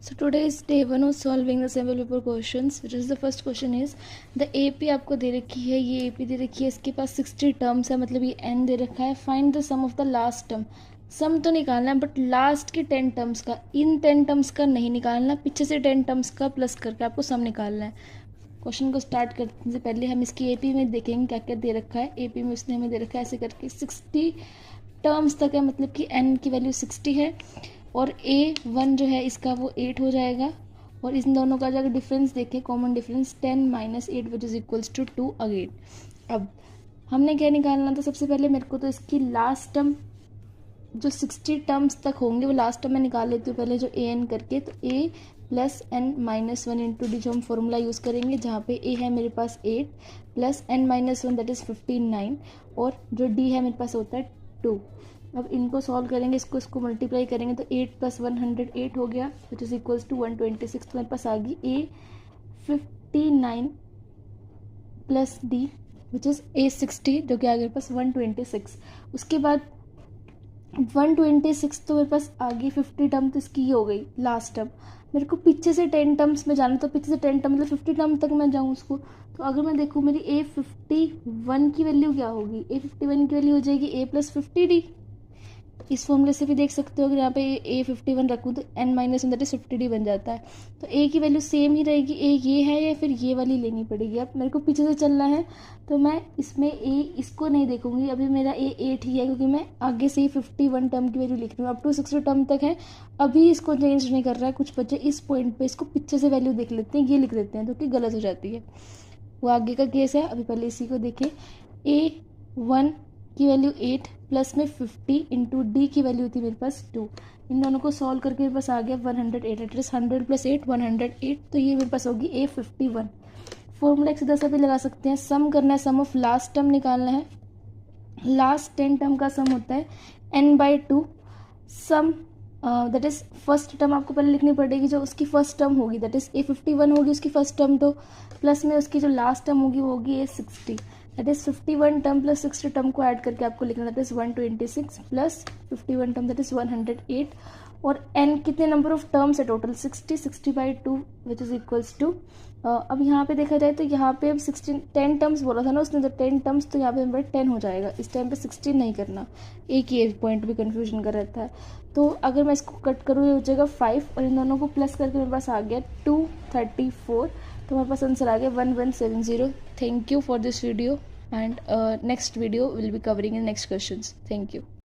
So today is day 1 of solving the sample paper questions, which is the first question is the AP आपको दे रखी है, ये AP दे रखी है, इसके पास 60 टर्म्स है, मतलब ये n दे रखा है. Find the sum of the last term. Sum तो निकालना है बट लास्ट की 10 टर्म्स का, इन 10 टर्म्स का नहीं निकालना, पीछे से 10 टर्म्स का प्लस करके आपको सम निकालना है. क्वेश्चन को स्टार्ट करने से पहले हम इसकी AP में देखेंगे क्या क्या दे रखा है. AP में उसने हमें दे रखा है ऐसे करके 60 टर्म्स तक है, मतलब कि n की वैल्यू 60 है और A1 जो है इसका वो 8 हो जाएगा. और इन दोनों का अगर डिफरेंस देखें, common difference 10 - 8 which is equals to 2 again. अब हमने क्या निकालना था, सबसे पहले मेरे को तो इसकी लास्ट टर्म जो 60 टर्म्स तक होंगे वो लास्ट टर्म मैं निकाल लेती हूँ पहले, जो an करके. तो a plus n minus 1 into D जो हम फॉर्मूला यूज़ करेंगे, जहाँ पे a है मेरे पास 8 plus n minus 1 that is 59 और जो d है मेरे पास होता है 2. अब इनको सॉल्व करेंगे, इसको मल्टीप्लाई करेंगे तो 8 + 108 हो गया विच इज़ इक्वल्स टू 126. तो मेरे पास आ गई a 59 plus d which is a60 जो कि आ गया मेरे पास 126. उसके बाद 126 तो मेरे पास आ गई 50 टर्म, तो इसकी ही हो गई लास्ट टर्म. मेरे को पीछे से 10 टर्म्स में जाना, तो पीछे से 10 टर्म मतलब 50 टर्म तक मैं जाऊँ उसको. तो अगर मैं देखूँ मेरी A51 की वैल्यू क्या होगी, A51 की वैल्यू हो जाएगी a + 50d. इस फॉर्मूले से भी देख सकते हो, अगर यहाँ पे A51 रखूँ तो n - 1 दैट इज 50d बन जाता है. तो a की वैल्यू सेम ही रहेगी, a ये है या फिर ये वाली लेनी पड़ेगी. अब मेरे को पीछे से चलना है तो मैं इसमें a इसको नहीं देखूंगी, अभी मेरा a 8 ही है क्योंकि मैं आगे से ही 51 टर्म की वैल्यू लिख रही हूँ. अप टू 60 टर्म तक है, अभी इसको चेंज नहीं कर रहा है. कुछ बच्चे इस पॉइंट पे इसको पीछे से वैल्यू देख लेते हैं, ये लिख देते हैं, तो कि गलत हो जाती है. वो आगे का केस है. अभी पहले इसी को देखें. A1 की वैल्यू 8 प्लस में 50 इंटू डी की वैल्यू थी मेरे पास 2. इन दोनों को सॉल्व करके मेरे पास आ गया 108. एटलीस्ट 100 + 8 108. तो ये मेरे पास होगी A51. फॉर्मूला एक सीधा सा भी लगा सकते हैं. सम करना है, सम ऑफ लास्ट टर्म निकालना है. लास्ट 10 टर्म का सम होता है n/2. Sum that is first term आपको पहले लिखनी पड़ेगी, जो उसकी फर्स्ट टर्म होगी दैट इज़ A51 होगी उसकी फर्स्ट टर्म, तो प्लस में उसकी जो लास्ट टर्म होगी वो होगी A60. That is 51 term plus 60 term को ऐड करके आपको लिखना, that is 126 plus 51 term that is 108. और n कितने नंबर ऑफ टर्म्स है total, 60/2 which is equals to. अब यहाँ पे देखा जाए तो यहाँ पे अब 10 टर्म्स बोला था ना उसने, तो 10 टर्म्स, तो यहाँ पे नंबर 10 हो जाएगा. इस टाइम पे 16 नहीं करना, एक ही पॉइंट भी कन्फ्यूजन कर रहता है. तो अगर मैं इसको कट करूँ ये हो जाएगा 5 और इन दोनों को प्लस करके मेरे पास आ गया 234. तो मेरे पास आंसर आ गया 1170. Thank you for this video and next video will be covering in next questions. Thank you.